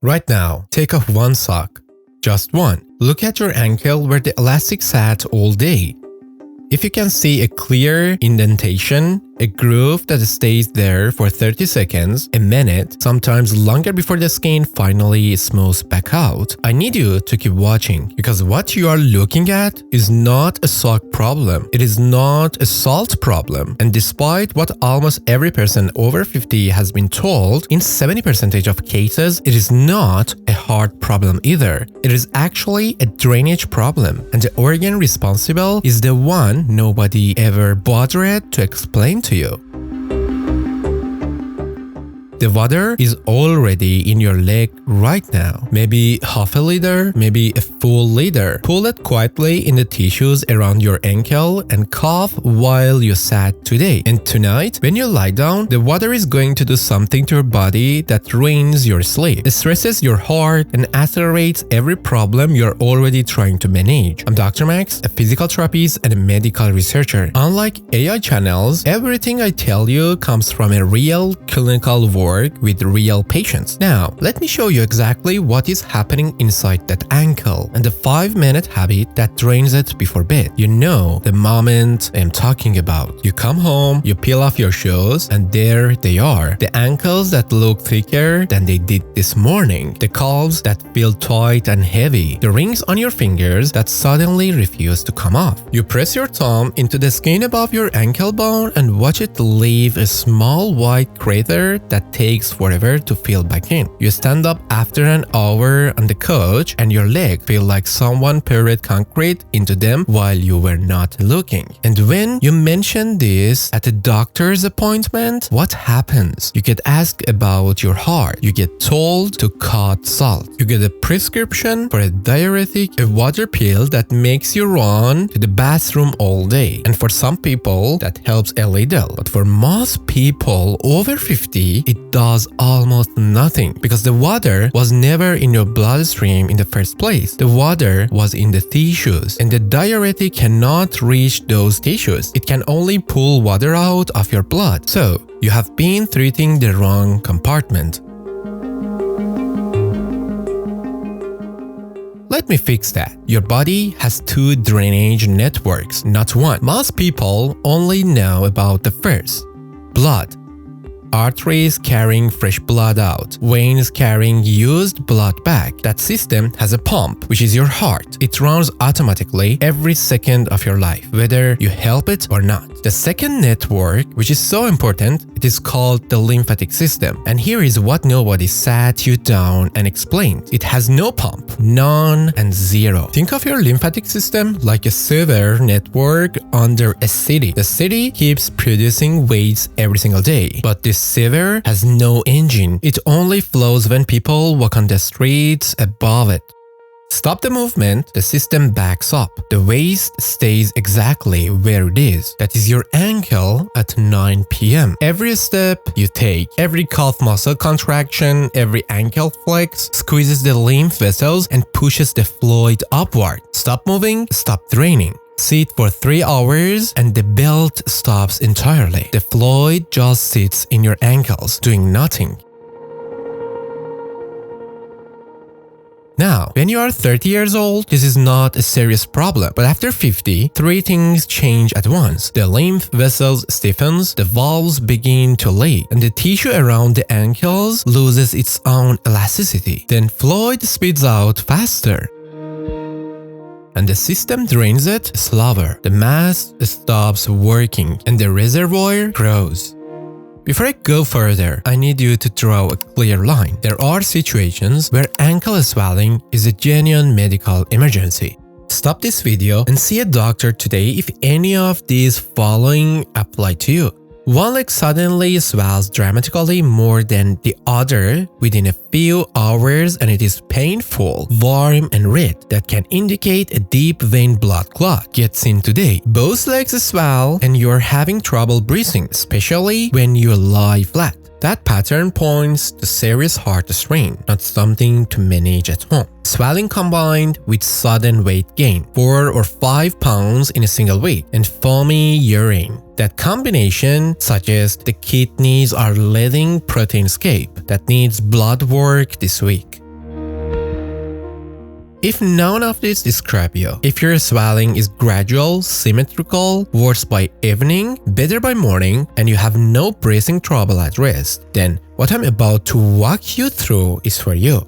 Right now, take off one sock. Just one. Look at your ankle where the elastic sat all day. If you can see a clear indentation, a groove that stays there for 30 seconds, a minute, sometimes longer before the skin finally smooths back out, I need you to keep watching, because what you are looking at is not a sock problem. It is not a salt problem. And despite what almost every person over 50 has been told, in 70% of cases, it is not a heart problem either. It is actually a drainage problem. And the organ responsible is the one nobody ever bothered to explain to you. The water is already in your leg right now. Maybe half a liter, maybe a full liter. Pull it quietly in the tissues around your ankle and cough while you sat today. And tonight, when you lie down, the water is going to do something to your body that ruins your sleep. It stresses your heart and accelerates every problem you're already trying to manage. I'm Dr. Max, a physical therapist and a medical researcher. Unlike AI channels, everything I tell you comes from a real clinical work with real patients. Now, let me show you exactly what is happening inside that ankle and the 5-minute habit that drains it before bed. You know the moment I'm talking about. You come home, you peel off your shoes, and there they are. The ankles that look thicker than they did this morning. The calves that feel tight and heavy. The rings on your fingers that suddenly refuse to come off. You press your thumb into the skin above your ankle bone and watch it leave a small white crater that takes forever to fill back in. You stand up after an hour on the couch and your legs feel like someone poured concrete into them while you were not looking. And when you mention this at a doctor's appointment, what happens? You get asked about your heart. You get told to cut salt. You get a prescription for a diuretic, a water pill that makes you run to the bathroom all day. And for some people, that helps a little. But for most people over 50, it does almost nothing because the water was never in your bloodstream in the first place. The water was in the tissues, and the diuretic cannot reach those tissues. It can only pull water out of your blood. So, you have been treating the wrong compartment. Let me fix that. Your body has 2 drainage networks, not one. Most people only know about the first. Blood. Arteries carrying fresh blood out, veins carrying used blood back. That system has a pump, which is your heart. It runs automatically every second of your life, whether you help it or not. The second network, which is so important, it is called the lymphatic system. And here is what nobody sat you down and explained. It has no pump, none and zero. Think of your lymphatic system like a sewer network under a city. The city keeps producing waste every single day, but this sewer has no engine. It only flows when people walk on the streets above it. Stop the movement, the system backs up. The waste stays exactly where it is. That is your ankle at 9 p.m. Every step you take, every calf muscle contraction, every ankle flex squeezes the lymph vessels and pushes the fluid upward. Stop moving, stop draining. Sit for 3 hours and the belt stops entirely. The fluid just sits in your ankles, doing nothing. Now, when you are 30 years old, this is not a serious problem. But after 50, 3 things change at once. The lymph vessels stiffens, the valves begin to leak, and the tissue around the ankles loses its own elasticity. Then fluid speeds out faster, and the system drains it slower. The mass stops working, and the reservoir grows. Before I go further, I need you to draw a clear line. There are situations where ankle swelling is a genuine medical emergency. Stop this video and see a doctor today if any of these following apply to you. One leg suddenly swells dramatically more than the other within a few hours, and it is painful, warm and red. That can indicate a deep vein blood clot. Get seen today. Both legs swell and you're having trouble breathing, especially when you lie flat. That pattern points to serious heart strain, not something to manage at home. Swelling combined with sudden weight gain, 4 or 5 pounds in a single week, and foamy urine. That combination suggests the kidneys are letting protein escape that needs blood work this week. If none of these describe you, if your swelling is gradual, symmetrical, worse by evening, better by morning, and you have no breathing trouble at rest, then what I'm about to walk you through is for you.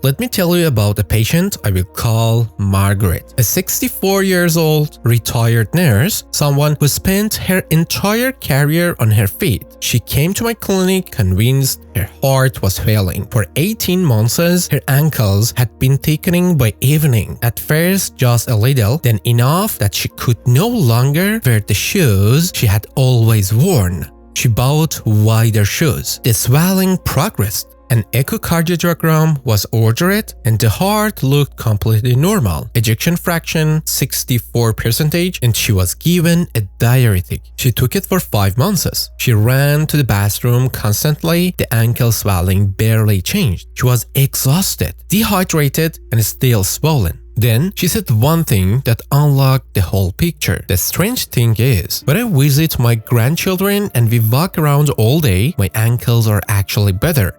Let me tell you about a patient I will call Margaret, a 64 years old retired nurse, someone who spent her entire career on her feet. She came to my clinic convinced her heart was failing. For 18 months, her ankles had been thickening by evening. At first, just a little, then enough that she could no longer wear the shoes she had always worn. She bought wider shoes. The swelling progressed. An echocardiogram was ordered and the heart looked completely normal. Ejection fraction 64% and she was given a diuretic. She took it for 5 months. She ran to the bathroom constantly. The ankle swelling barely changed. She was exhausted, dehydrated and still swollen. Then she said one thing that unlocked the whole picture. The strange thing is, when I visit my grandchildren and we walk around all day, my ankles are actually better.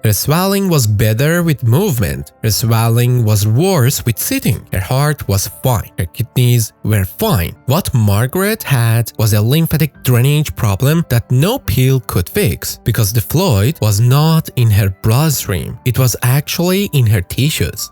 Her swelling was better with movement. Her swelling was worse with sitting. Her heart was fine. Her kidneys were fine. What Margaret had was a lymphatic drainage problem that no pill could fix because the fluid was not in her bloodstream. It was actually in her tissues.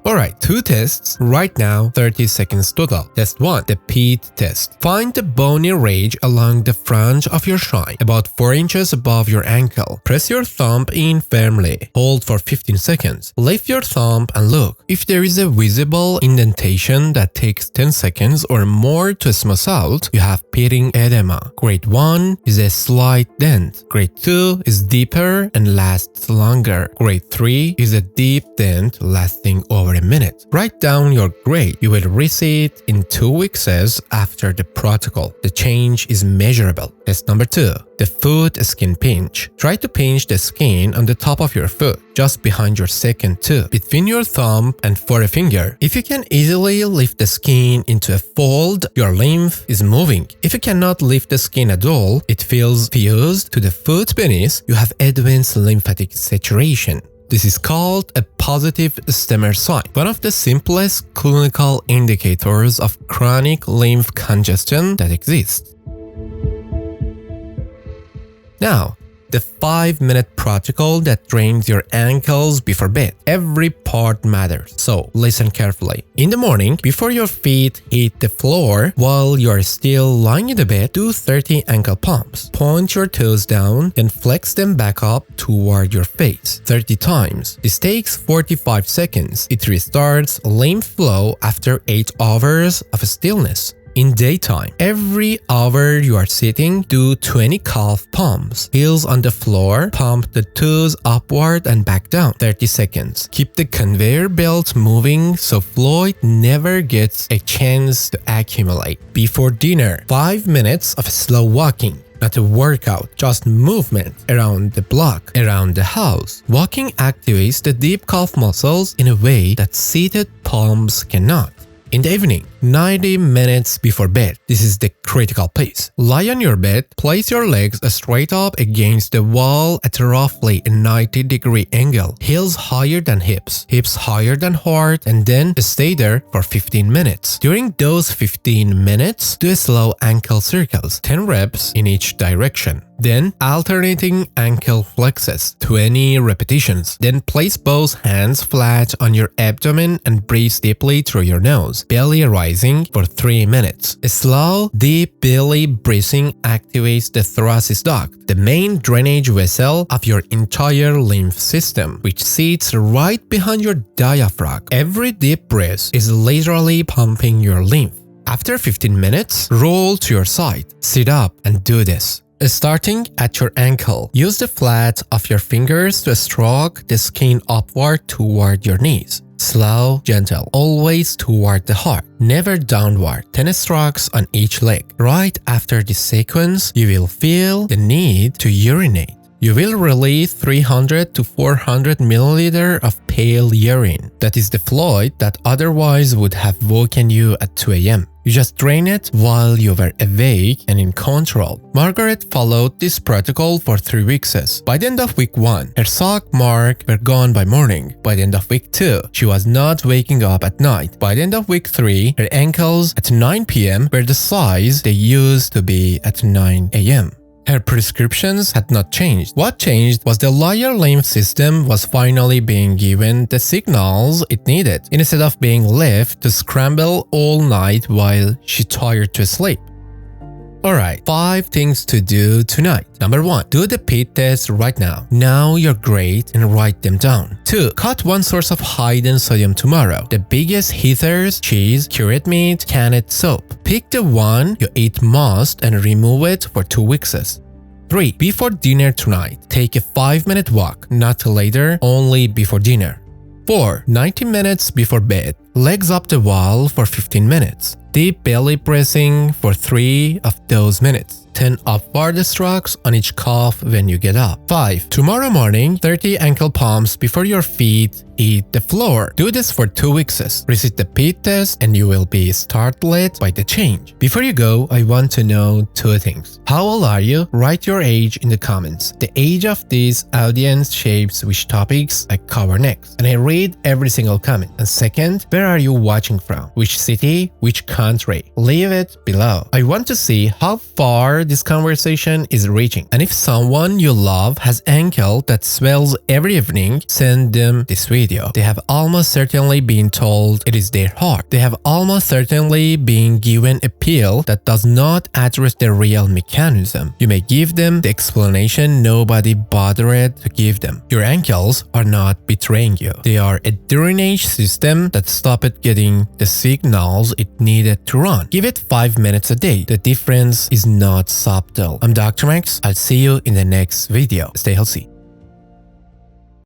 Alright, 2 tests right now, 30 seconds total. Test 1, the PET test. Find the bony ridge along the front of your shin, about 4 inches above your ankle. Press your thumb in firmly. Hold for 15 seconds. Lift your thumb and look. If there is a visible indentation that takes 10 seconds or more to smooth out, you have pitting edema. Grade 1 is a slight dent. Grade 2 is deeper and lasts longer. Grade 3 is a deep dent lasting over a minute. Write down your grade. You will receive it in 2 weeks after the protocol. The change is measurable. Test number 2. The foot skin pinch. Try to pinch the skin on the top of your foot, just behind your second toe, between your thumb and forefinger. If you can easily lift the skin into a fold, your lymph is moving. If you cannot lift the skin at all, it feels fused to the foot beneath, you have advanced lymphatic saturation. This is called a positive stemmer sign, one of the simplest clinical indicators of chronic lymph congestion that exists. Now, the 5-minute protocol that drains your ankles before bed. Every part matters, so listen carefully. In the morning, before your feet hit the floor, while you are still lying in the bed, do 30 ankle pumps. Point your toes down, then flex them back up toward your face 30 times. This takes 45 seconds. It restarts lymph flow after 8 hours of stillness. In daytime, every hour you are sitting, do 20 calf pumps. Heels on the floor, pump the toes upward and back down 30 seconds. Keep the conveyor belt moving so fluid never gets a chance to accumulate. Before dinner, 5 minutes of slow walking. Not a workout, just movement around the block, around the house. Walking activates the deep calf muscles in a way that seated pumps cannot. In the evening, 90 minutes before bed. This is the critical piece. Lie on your bed, place your legs straight up against the wall at roughly a 90-degree angle. Heels higher than hips, hips higher than heart, and then stay there for 15 minutes. During those 15 minutes, do slow ankle circles, 10 reps in each direction. Then alternating ankle flexes, 20 repetitions. Then place both hands flat on your abdomen and breathe deeply through your nose, belly rising for 3 minutes. A slow, deep belly breathing activates the thoracic duct, the main drainage vessel of your entire lymph system, which sits right behind your diaphragm. Every deep breath is literally pumping your lymph. After 15 minutes, roll to your side, sit up and do this. Starting at your ankle, use the flat of your fingers to stroke the skin upward toward your knees. Slow, gentle, always toward the heart, never downward. 10 strokes on each leg. Right after this sequence, you will feel the need to urinate. You will release 300 to 400 milliliters of pale urine. That is the fluid that otherwise would have woken you at 2 a.m. You just drain it while you were awake and in control. Margaret followed this protocol for 3 weeks. By the end of week 1, her sock marks were gone by morning. By the end of week 2, she was not waking up at night. By the end of week 3, her ankles at 9 p.m. were the size they used to be at 9 a.m. Her prescriptions had not changed. What changed was the lower lymph system was finally being given the signals it needed, instead of being left to scramble all night while she tired to sleep. Alright, 5 things to do tonight. Number 1. Do the pit test right now. Now you're great and write them down. 2. Cut one source of hidden sodium tomorrow. The biggest hitters: cheese, cured meat, canned soap. Pick the one you eat most and remove it for 2 weeks. 3. Before dinner tonight, take a 5-minute walk. Not later, only before dinner. 4. 90 minutes before bed. Legs up the wall for 15 minutes. Deep belly pressing for 3 of those minutes. 10 upward strokes on each calf when you get up. 5. Tomorrow morning, 30 ankle pumps before your feet hit the floor. Do this for 2 weeks. Receipt the pit test and you will be startled by the change. Before you go, I want to know 2 things. How old are you? Write your age in the comments. The age of this audience shapes which topics I cover next. And I read every single comment. And second, where are you watching from? Which city? Which country? Leave it below. I want to see how far this conversation is reaching. And if someone you love has ankle that swells every evening, send them this video. They have almost certainly been told it is their heart. They have almost certainly been given a pill that does not address the real mechanism. You may give them the explanation nobody bothered to give them. Your ankles are not betraying you. They are a drainage system that stopped getting the signals it needed to run. Give it 5 minutes a day. The difference is not subtle. I'm Dr. Max. I'll see you in the next video. Stay healthy.